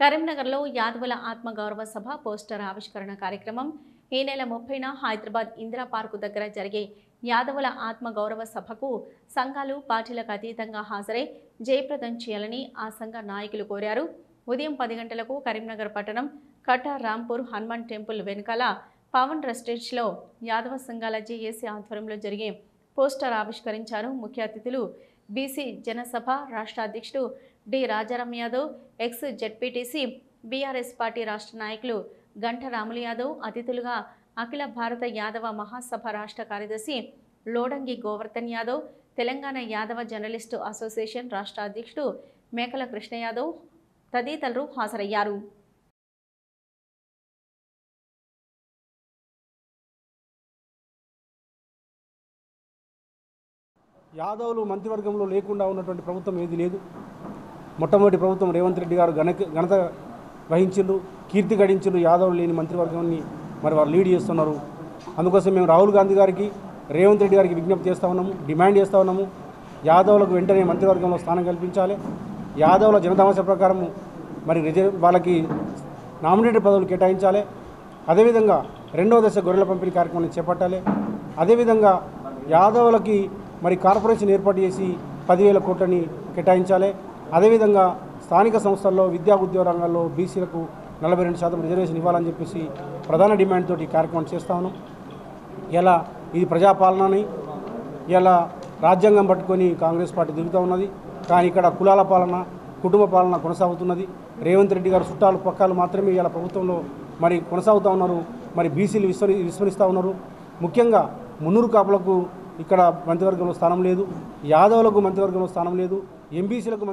కరీంనగర్లో యాదవుల ఆత్మగౌరవ సభ పోస్టర్ ఆవిష్కరణ కార్యక్రమం ఈ నెల 30న హైదరాబాద్ ఇందిరా పార్కు దగ్గర జరిగే యాదవుల ఆత్మగౌరవ సభకు సంఘాలు పార్టీలకు అతీతంగా హాజరై జయప్రదం చేయాలని ఆ సంఘ నాయకులు కోరారు. ఉదయం 10 గంటలకు కరీంనగర్ పట్టణం కటా రాంపూర్ హనుమాన్ టెంపుల్ వెనుకాల పవన్ రెస్టేజ్లో యాదవ సంఘాల జేఏసీ ఆధ్వర్యంలో జరిగే పోస్టర్ ఆవిష్కరించారు. ముఖ్య అతిథులు బీసీ జనసభ రాష్ట్ర అధ్యక్షుడు D Rajaram Yadav, ex ZPTC BRS party రాష్ట్ర నాయకులు గంట రాములు యాదవ్, అతిథులుగా అఖిల భారత యాదవ మహాసభ రాష్ట్ర కార్యదర్శి లోడంగి గోవర్ధన్ యాదవ్, తెలంగాణ యాదవ జర్నలిస్టు అసోసియేషన్ రాష్ట్ర అధ్యక్షుడు మేకల కృష్ణ యాదవ్ తదితరులు హాజరయ్యారు. యాదవులు మంత్రివర్గంలో లేకుండా ఉన్నటువంటి ప్రభుత్వం ఏది లేదు. మొట్టమొదటి ప్రభుత్వం రేవంత్ రెడ్డి గారు ఘనత వహించిండ్రు, కీర్తి గడించిండ్రు. యాదవులు లేని మంత్రివర్గాన్ని మరి వారు లీడ్ చేస్తున్నారు. అందుకోసం మేము రాహుల్ గాంధీ గారికి, రేవంత్ రెడ్డి గారికి విజ్ఞప్తి చేస్తూ ఉన్నాము, డిమాండ్ చేస్తూ ఉన్నాము. యాదవులకు వెంటనే మంత్రివర్గంలో స్థానం కల్పించాలి. యాదవుల జనతామస ప్రకారం మరి వాళ్ళకి నామినేటెడ్ పదవులు కేటాయించాలి. అదేవిధంగా రెండవ దశ గొర్రెల పంపిణీ కార్యక్రమాన్ని చేపట్టాలి. అదేవిధంగా యాదవులకి మరి కార్పొరేషన్ ఏర్పాటు చేసి 10,000 కోట్లని కేటాయించాలి. అదేవిధంగా స్థానిక సంస్థల్లో విద్యా ఉద్యోగ రంగాల్లో బీసీలకు 42% రిజర్వేషన్ ఇవ్వాలని చెప్పేసి ప్రధాన డిమాండ్ తోటి కార్యక్రమం చేస్తా ఉన్నాం. ఇలా ఇది ప్రజాపాలనని ఇలా రాజ్యాంగం పట్టుకొని కాంగ్రెస్ పార్టీ దిగుతూ ఉన్నది. కానీ ఇక్కడ కులాల పాలన, కుటుంబ పాలన కొనసాగుతున్నది. రేవంత్ రెడ్డి గారు చుట్టాలు పక్కాలు మాత్రమే ఇలా ప్రభుత్వంలో మరి కొనసాగుతూ ఉన్నారు. మరి బీసీలు విస్మరిస్తూ ఉన్నారు. ముఖ్యంగా మున్నూరు కాపులకు ఇక్కడ మంత్రివర్గంలో స్థానం లేదు, యాదవులకు మంత్రివర్గంలో స్థానం లేదు, ఎంబీసీలకు